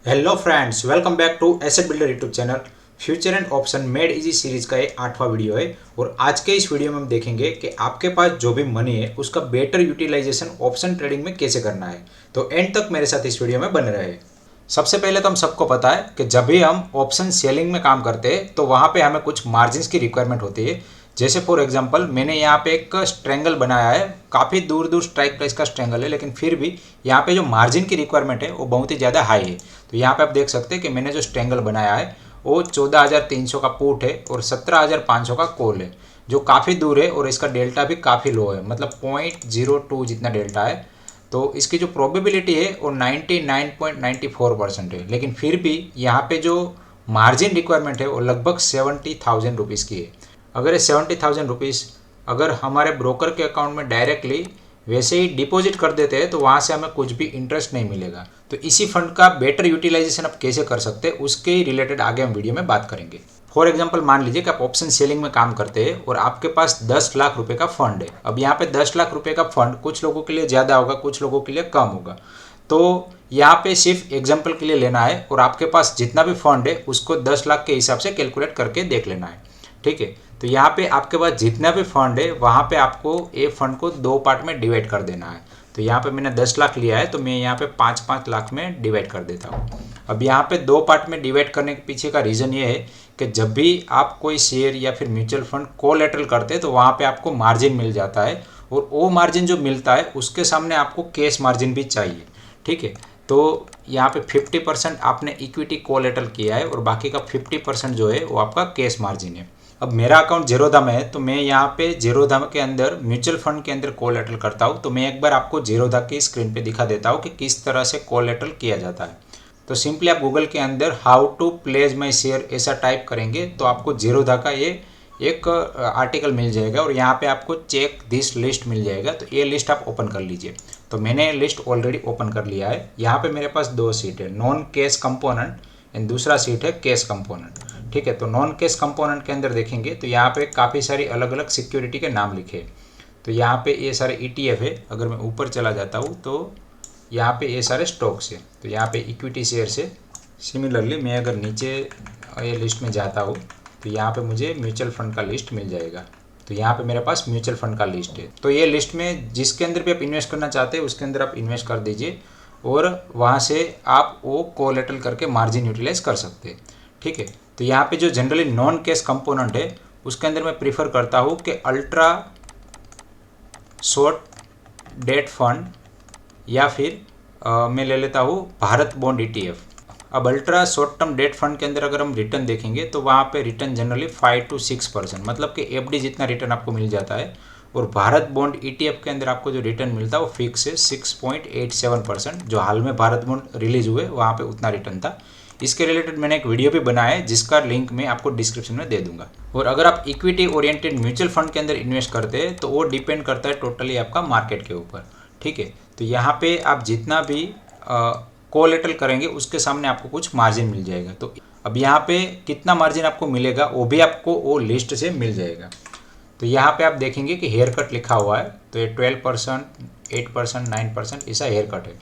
Hello friends, welcome back to asset builder YouTube channel. Future and option made easy series का ये 8वां video है और आज के इस वीडियो में हम देखेंगे कि आपके पास जो भी मनी है उसका बेटर यूटिलाइजेशन ऑप्शन ट्रेडिंग में कैसे करना है। तो एंड तक मेरे साथ इस वीडियो में बने रहे। सबसे पहले तो हम सबको पता है कि जब भी हम ऑप्शन सेलिंग में काम करते हैं तो वहाँ पे हमें कुछ मार्जिन की रिक्वायरमेंट होती है। जैसे फॉर एग्जांपल मैंने यहाँ पे एक स्ट्रेंगल बनाया है, काफ़ी दूर दूर स्ट्राइक प्राइस का स्ट्रेंगल है, लेकिन फिर भी यहाँ पे जो मार्जिन की रिक्वायरमेंट है वो बहुत ही ज़्यादा हाई है। तो यहाँ पे आप देख सकते हैं कि मैंने जो स्ट्रेंगल बनाया है वो 14,300 का पुट है और 17,500 का कॉल है, जो काफ़ी दूर है और इसका डेल्टा भी काफ़ी लो है, मतलब 0.02 जितना डेल्टा है। तो इसकी जो प्रोबेबिलिटी है वो 99.94% है, लेकिन फिर भी यहाँ पे जो मार्जिन रिक्वायरमेंट है वो लगभग 70,000 रुपीज़ की है। अगर ये 70,000 रुपीज़ अगर हमारे ब्रोकर के अकाउंट में डायरेक्टली वैसे ही डिपॉजिट कर देते हैं तो वहाँ से हमें कुछ भी इंटरेस्ट नहीं मिलेगा। तो इसी फंड का बेटर यूटिलाइजेशन आप कैसे कर सकते हैं उसके ही रिलेटेड आगे हम वीडियो में बात करेंगे। फॉर एग्जांपल मान लीजिए कि आप ऑप्शन सेलिंग में काम करते हैं और आपके पास 10 लाख रुपए का फंड है। अब यहाँ पे 10 लाख रुपए का फंड कुछ लोगों के लिए ज़्यादा होगा, कुछ लोगों के लिए कम होगा। तो यहाँ पे सिर्फ एग्जाम्पल के लिए लेना है और आपके पास जितना भी फंड है उसको 10 लाख के हिसाब से कैलकुलेट करके देख लेना है। ठीक है, तो यहाँ पे आपके पास जितना भी फंड है वहाँ पे आपको ए फंड को दो पार्ट में डिवाइड कर देना है। तो यहाँ पे मैंने 10 लाख लिया है तो मैं यहाँ पे 5-5 लाख में डिवाइड कर देता हूँ। अब यहाँ पे दो पार्ट में डिवाइड करने के पीछे का रीज़न ये है कि जब भी आप कोई शेयर या फिर म्यूचुअल फंड कोलैटरल करते हैं तो वहाँ पे आपको मार्जिन मिल जाता है और वो मार्जिन जो मिलता है उसके सामने आपको कैश मार्जिन भी चाहिए। ठीक है, तो यहाँ पे 50% आपने इक्विटी कोलैटरल किया है और बाकी का 50% जो है वो आपका कैश मार्जिन है। अब मेरा अकाउंट जीरोधा में है तो मैं यहाँ पे जीरोधा के अंदर म्यूचुअल फंड के अंदर कोलैटरल करता हूँ। तो मैं एक बार आपको जीरोधा की स्क्रीन पे दिखा देता हूँ कि किस तरह से कोलैटरल किया जाता है। तो सिंपली आप गूगल के अंदर how to pledge my share ऐसा टाइप करेंगे तो आपको जीरोधा का ये एक आर्टिकल मिल जाएगा और यहाँ पे आपको चेक दिस लिस्ट मिल जाएगा। तो ये लिस्ट आप ओपन कर लीजिए। तो मैंने लिस्ट ऑलरेडी ओपन कर लिया है। यहाँ पे मेरे पास दो सीट है, नॉन कैश कंपोनेंट एंड दूसरा सीट है कैश कंपोनेंट। ठीक है, तो नॉन कैश कंपोनेंट के अंदर देखेंगे तो यहाँ पे काफ़ी सारी अलग अलग सिक्योरिटी के नाम लिखे हैं। तो यहाँ पे ये सारे ETF है। अगर मैं ऊपर चला जाता हूँ तो यहाँ पे ये सारे स्टॉक्स है। तो यहाँ पे इक्विटी शेयर से सिमिलरली मैं अगर नीचे ये लिस्ट में जाता हूँ तो यहाँ पे मुझे म्यूचुअल फंड का लिस्ट मिल जाएगा। तो यहाँ पे मेरे पास म्यूचुअल फंड का लिस्ट है। तो ये लिस्ट में जिसके अंदर भी आप इन्वेस्ट करना चाहते हैं उसके अंदर आप इन्वेस्ट कर दीजिए और वहाँ से आप वो कोलैटरल करके मार्जिन यूटिलाइज कर सकते हैं। ठीक है, तो यहाँ पे जो जनरली नॉन कैश कंपोनेंट है उसके अंदर मैं प्रीफर करता हूँ कि अल्ट्रा शॉर्ट डेट फंड या फिर मैं ले लेता हूँ भारत बॉन्ड ETF। अब ultra short term debt fund के अंदर अगर हम रिटर्न देखेंगे तो वहाँ पे रिटर्न जनरली 5 to 6%, मतलब कि FD जितना रिटर्न आपको मिल जाता है। और भारत बॉन्ड ETF के अंदर आपको जो रिटर्न मिलता है वो फिक्स है 6.87%। जो हाल में भारत बॉन्ड रिलीज हुए वहाँ पे उतना रिटर्न था। इसके रिलेटेड मैंने एक वीडियो भी बनाया है जिसका लिंक मैं आपको डिस्क्रिप्शन में दे दूंगा। और अगर आप इक्विटी ओरिएंटेड म्यूचुअल फंड के अंदर इन्वेस्ट करते हैं तो वो डिपेंड करता है टोटली आपका मार्केट के ऊपर। ठीक है, तो यहाँ पे आप जितना भी कोलैटरल करेंगे उसके सामने आपको कुछ मार्जिन मिल जाएगा। तो अब यहाँ पे कितना मार्जिन आपको मिलेगा वो भी आपको वो लिस्ट से मिल जाएगा। तो यहाँ पे आप देखेंगे कि हेयर कट लिखा हुआ है। तो ये 12%, 8%, 9% ऐसा हेयर कट है।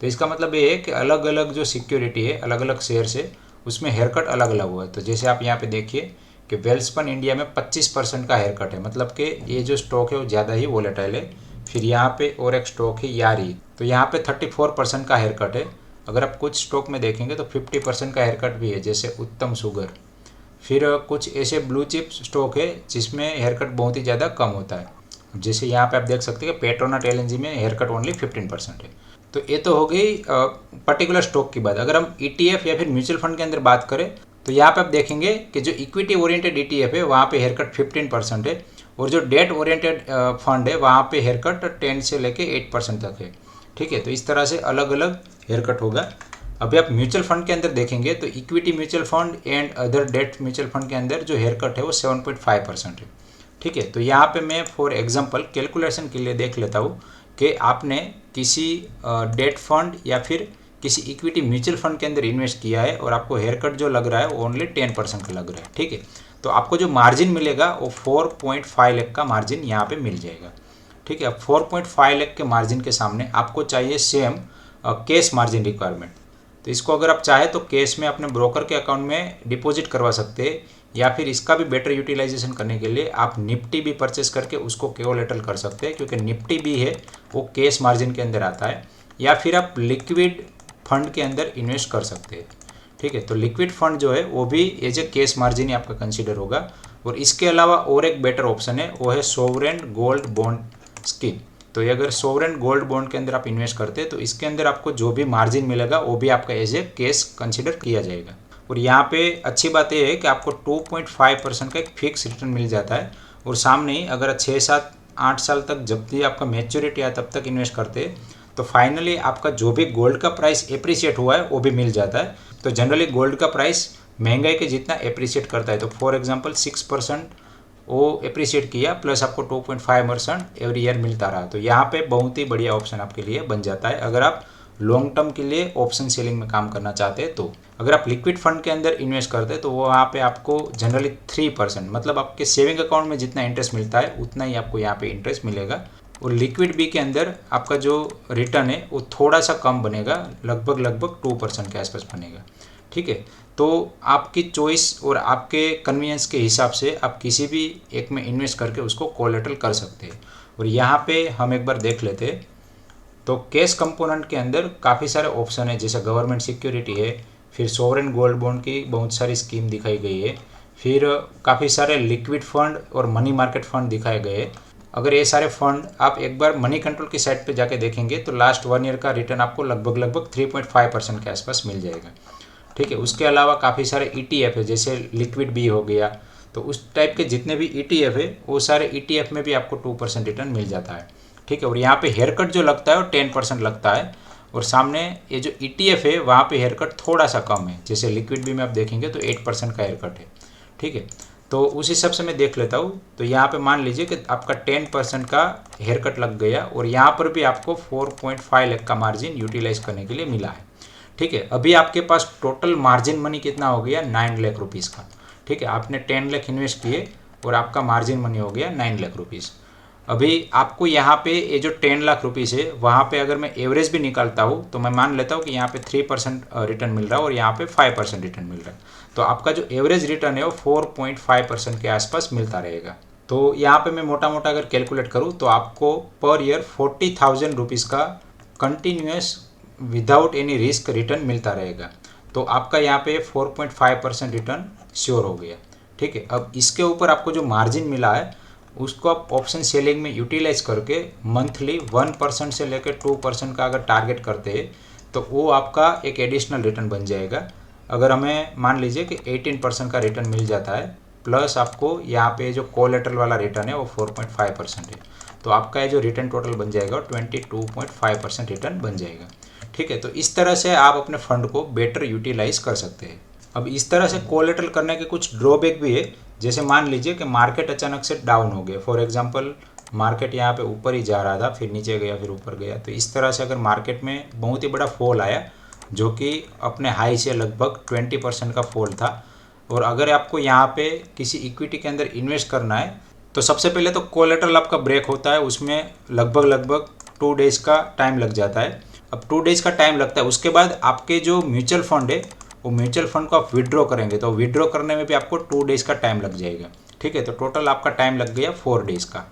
तो इसका मतलब ये है कि अलग अलग जो सिक्योरिटी है, अलग अलग शेयर्स है, उसमें हेयर कट अलग अलग हुआ है। तो जैसे आप यहाँ पे देखिए कि वेल्सपन इंडिया में 25% का हेयर कट है, मतलब कि ये जो स्टॉक है वो ज़्यादा ही वोलेटाइल है। फिर यहाँ पे और एक स्टॉक है यारी, तो यहाँ पे 34% का हेयर कट है। अगर आप कुछ स्टॉक में देखेंगे तो 50% का हेयर कट भी है, जैसे उत्तम शुगर। फिर कुछ ऐसे ब्लू चिप स्टॉक है जिसमें हेयर कट बहुत ही ज़्यादा कम होता है, जैसे यहाँ पे आप देख सकते हैं कि पेट्रोनेट LNG में हेयर कट ओनली 15% है। तो ये तो हो गई पर्टिकुलर स्टॉक की बात। अगर हम ETF या फिर म्यूचुअल फंड के अंदर बात करें तो यहाँ पे आप देखेंगे कि जो इक्विटी ओरिएंटेड ETF है वहाँ पे हेयर कट 15% है और जो डेट ओरिएंटेड फंड है वहाँ पे हेयर कट 10 से लेके 8% तक है। ठीक है, तो इस तरह से अलग अलग हेयर कट होगा। अभी आप म्यूचुअल फंड के अंदर देखेंगे तो equity mutual fund and other debt mutual fund के अंदर जो हेयर कट है वो 7.5% है। ठीक है, तो यहाँ पे मैं फॉर एग्जांपल कैलकुलेशन के लिए देख लेता हूँ कि आपने किसी डेट फंड या फिर किसी इक्विटी म्यूचुअल फंड के अंदर इन्वेस्ट किया है और आपको हेयर कट जो लग रहा है वो ओनली 10% का लग रहा है। ठीक है, तो आपको जो मार्जिन मिलेगा वो 4.5 लाख का मार्जिन यहाँ पे मिल जाएगा। ठीक है, 4.5 लाख के मार्जिन के सामने आपको चाहिए सेम कैश मार्जिन रिक्वायरमेंट। तो इसको अगर आप चाहे तो कैश में अपने ब्रोकर के अकाउंट में डिपॉजिट करवा सकते हैं, या फिर इसका भी बेटर यूटिलाइजेशन करने के लिए आप निफ्टी भी परचेस करके उसको कोलेटरल कर सकते हैं, क्योंकि निफ्टी भी है वो कैश मार्जिन के अंदर आता है। या फिर आप लिक्विड फंड के अंदर इन्वेस्ट कर सकते हैं। ठीक है, तो लिक्विड फंड जो है वो भी एज ए कैश मार्जिन ही आपका कंसीडर होगा। और इसके अलावा और एक बेटर ऑप्शन है, वो है सोवरेन गोल्ड बॉन्ड स्कीम। तो ये अगर सोवरेन गोल्ड बॉन्ड के अंदर आप इन्वेस्ट करते हैं तो इसके अंदर आपको जो भी मार्जिन मिलेगा वो भी आपका एज ए कैश कंसीडर किया जाएगा। और यहाँ पे अच्छी बात यह है कि आपको 2.5% का एक फिक्स रिटर्न मिल जाता है। और सामने ही अगर 6, 7, 8 साल तक जब भी आपका मैच्योरिटी आया तब तक इन्वेस्ट करते हैं तो फाइनली आपका जो भी गोल्ड का प्राइस एप्रिशिएट हुआ है वो भी मिल जाता है। तो जनरली गोल्ड का प्राइस महंगाई के जितना एप्रिशिएट करता है, तो फॉर एग्जांपल 6% वो एप्रिशिएट किया प्लस आपको 2.5% एवरी ईयर मिलता रहा, तो यहाँ पे बहुत ही बढ़िया ऑप्शन आपके लिए बन जाता है अगर आप लॉन्ग टर्म के लिए ऑप्शन सेलिंग में काम करना चाहते हैं। तो अगर आप लिक्विड फंड के अंदर इन्वेस्ट करते हैं तो वो वहाँ पे आपको जनरली 3%, मतलब आपके सेविंग अकाउंट में जितना इंटरेस्ट मिलता है उतना ही आपको यहाँ पे इंटरेस्ट मिलेगा। और लिक्विड बी के अंदर आपका जो रिटर्न है वो थोड़ा सा कम बनेगा, लगभग 2% के आसपास बनेगा। ठीक है, तो आपकी चॉइस और आपके कन्वीनियंस के हिसाब से आप किसी भी एक में इन्वेस्ट करके उसको कोलेटरल कर सकते हैं। और यहाँ पे हम एक बार देख लेते हैं, तो कैश कंपोनेंट के अंदर काफ़ी सारे ऑप्शन है, जैसे गवर्नमेंट सिक्योरिटी है, फिर सोवरेन गोल्ड बॉन्ड की बहुत सारी स्कीम दिखाई गई है, फिर काफ़ी सारे लिक्विड फंड और मनी मार्केट फंड दिखाए गए हैं। अगर ये सारे फंड आप एक बार मनी कंट्रोल की साइट पे जाके देखेंगे तो लास्ट 1 ईयर का रिटर्न आपको लगभग 3.5% के आसपास मिल जाएगा। ठीक है, उसके अलावा काफ़ी सारे ETF है, जैसे लिक्विड बी हो गया, तो उस टाइप के जितने भी ETF है वो सारे ETF में भी आपको 2% रिटर्न मिल जाता है। ठीक है, और यहाँ पे हेयर कट जो लगता है वो 10% लगता है, और सामने ये जो ETF है वहाँ पे हेयर कट थोड़ा सा कम है, जैसे लिक्विड बी में आप देखेंगे तो 8% का हेयर कट है। ठीक है, तो उस हिसाब से मैं देख लेता हूँ, तो यहाँ पे मान लीजिए कि आपका 10% का हेयर कट लग गया और यहाँ पर भी आपको 4.5 लाख का मार्जिन यूटिलाइज करने के लिए मिला है। ठीक है, अभी आपके पास टोटल मार्जिन मनी कितना हो गया, 9 लाख रुपीज़ का। ठीक है, आपने 10 लाख इन्वेस्ट किए और आपका मार्जिन मनी हो गया 9 लाख रुपीज़। अभी आपको यहाँ पे ये जो 10 लाख रुपीज़ है वहाँ पे अगर मैं एवरेज भी निकालता हूँ तो मैं मान लेता हूँ कि यहाँ पे 3% रिटर्न मिल रहा है और यहाँ पे 5% रिटर्न मिल रहा है, तो आपका जो एवरेज रिटर्न है वो 4.5% के आसपास मिलता रहेगा। तो यहाँ पे मैं मोटा मोटा अगर कैलकुलेट करूँ तो आपको पर ईयर 40,000 रुपीज़ का continuous without any risk return मिलता रहेगा। तो आपका यहाँ पे 4.5% रिटर्न श्योर हो गया। ठीक है, अब इसके ऊपर आपको जो मार्जिन मिला है उसको आप ऑप्शन सेलिंग में यूटिलाइज करके मंथली 1% से लेकर 2% का अगर टारगेट करते हैं तो वो आपका एक एडिशनल रिटर्न बन जाएगा। अगर हमें मान लीजिए कि 18% का रिटर्न मिल जाता है प्लस आपको यहाँ पे जो कोलेटरल वाला रिटर्न है वो 4.5% है, तो आपका ये जो रिटर्न टोटल बन जाएगा 22.5% रिटर्न बन जाएगा। ठीक है, तो इस तरह से आप अपने फंड को बेटर यूटिलाइज कर सकते हैं। अब इस तरह से कोलेटरल करने के कुछ ड्रॉबैक भी है, जैसे मान लीजिए कि मार्केट अचानक से डाउन हो गया, फॉर एग्जांपल मार्केट यहाँ पे ऊपर ही जा रहा था, फिर नीचे गया, फिर ऊपर गया, तो इस तरह से अगर मार्केट में बहुत ही बड़ा फॉल आया जो कि अपने हाई से लगभग 20% का फॉल था, और अगर आपको यहाँ पे किसी इक्विटी के अंदर इन्वेस्ट करना है तो सबसे पहले तो कोलेटरल आपका ब्रेक होता है, उसमें लगभग 2 डेज का टाइम लग जाता है। अब 2 डेज का टाइम लगता है, उसके बाद आपके जो म्यूचुअल फंड है वो म्यूचुअल फंड को आप विड्रॉ करेंगे तो विड्रॉ करने में भी आपको 2 डेज का टाइम लग जाएगा। ठीक है, तो टोटल आपका टाइम लग गया 4 डेज का।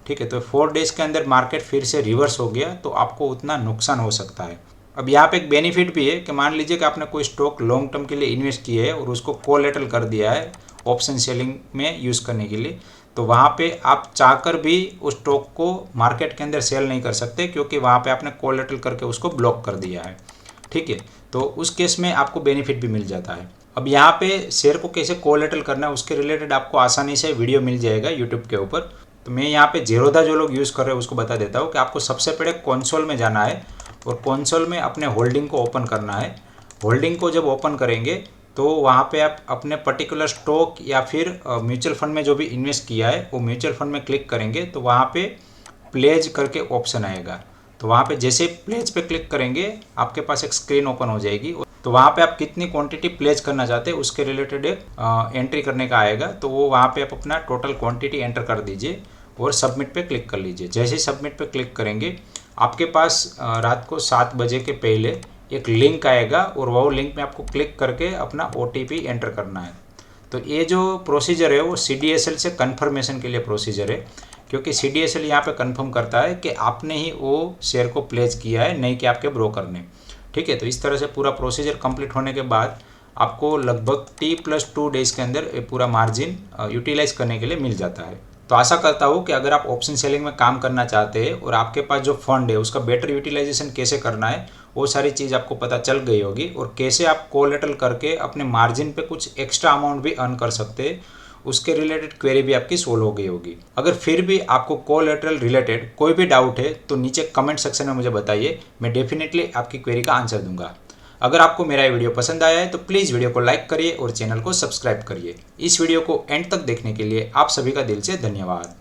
ठीक है, तो 4 डेज के अंदर मार्केट फिर से रिवर्स हो गया तो आपको उतना नुकसान हो सकता है। अब यहाँ पे एक बेनिफिट भी है कि मान लीजिए कि आपने कोई स्टॉक लॉन्ग टर्म के लिए इन्वेस्ट किया है और उसको कोलेटरल कर दिया है ऑप्शन सेलिंग में यूज़ करने के लिए, तो वहाँ पे आप चाहकर भी उस स्टॉक को मार्केट के अंदर सेल नहीं कर सकते, क्योंकि वहाँ पे आपने कोलेटरल करके उसको ब्लॉक कर दिया है। ठीक है, तो उस केस में आपको बेनिफिट भी मिल जाता है। अब यहाँ पे शेयर को कैसे कोलेटरल करना है उसके रिलेटेड आपको आसानी से वीडियो मिल जाएगा यूट्यूब के ऊपर। तो मैं यहाँ पे जेरोदा जो लोग यूज़ कर रहे हैं उसको बता देता हूँ कि आपको सबसे पहले कंसोल में जाना है और कंसोल में अपने होल्डिंग को ओपन करना है। होल्डिंग को जब ओपन करेंगे तो वहाँ पे आप अपने पर्टिकुलर स्टॉक या फिर म्यूचुअल फंड में जो भी इन्वेस्ट किया है वो म्यूचुअल फंड में क्लिक करेंगे तो वहाँ पे प्लेज करके ऑप्शन आएगा। तो वहाँ पे जैसे प्लेज पे क्लिक करेंगे आपके पास एक स्क्रीन ओपन हो जाएगी, तो वहाँ पे आप कितनी क्वांटिटी प्लेज करना चाहते हैं उसके रिलेटेड एक एंट्री करने का आएगा। तो वो वहाँ पे आप अपना टोटल क्वांटिटी एंटर कर दीजिए और सबमिट पे क्लिक कर लीजिए। जैसे ही सबमिट पे क्लिक करेंगे आपके पास रात को 7 बजे के पहले एक लिंक आएगा और वो लिंक में आपको क्लिक करके अपना OTP एंटर करना है। तो ये जो प्रोसीजर है वो CDSL से कन्फर्मेशन के लिए प्रोसीजर है, क्योंकि CDSL यहाँ पे कंफर्म करता है कि आपने ही वो शेयर को प्लेस किया है, नहीं कि आपके ब्रोकर ने। ठीक है, तो इस तरह से पूरा प्रोसीजर कंप्लीट होने के बाद आपको लगभग T+2 डेज के अंदर ये पूरा मार्जिन यूटिलाइज करने के लिए मिल जाता है। तो आशा करता हूँ कि अगर आप ऑप्शन सेलिंग में काम करना चाहते हैं और आपके पास जो फंड है उसका बेटर यूटिलाइजेशन कैसे करना है वो सारी चीज़ आपको पता चल गई होगी, और कैसे आप कोलेटरल करके अपने मार्जिन पे कुछ एक्स्ट्रा अमाउंट भी अर्न कर सकते हैं, उसके रिलेटेड क्वेरी भी आपकी सोल्व हो गई होगी। अगर फिर भी आपको कोलेटरल रिलेटेड कोई भी डाउट है तो नीचे कमेंट सेक्शन में मुझे बताइए, मैं डेफिनेटली आपकी क्वेरी का आंसर दूंगा। अगर आपको मेरा ये वीडियो पसंद आया है तो प्लीज़ वीडियो को लाइक करिए और चैनल को सब्सक्राइब करिए। इस वीडियो को एंड तक देखने के लिए आप सभी का दिल से धन्यवाद।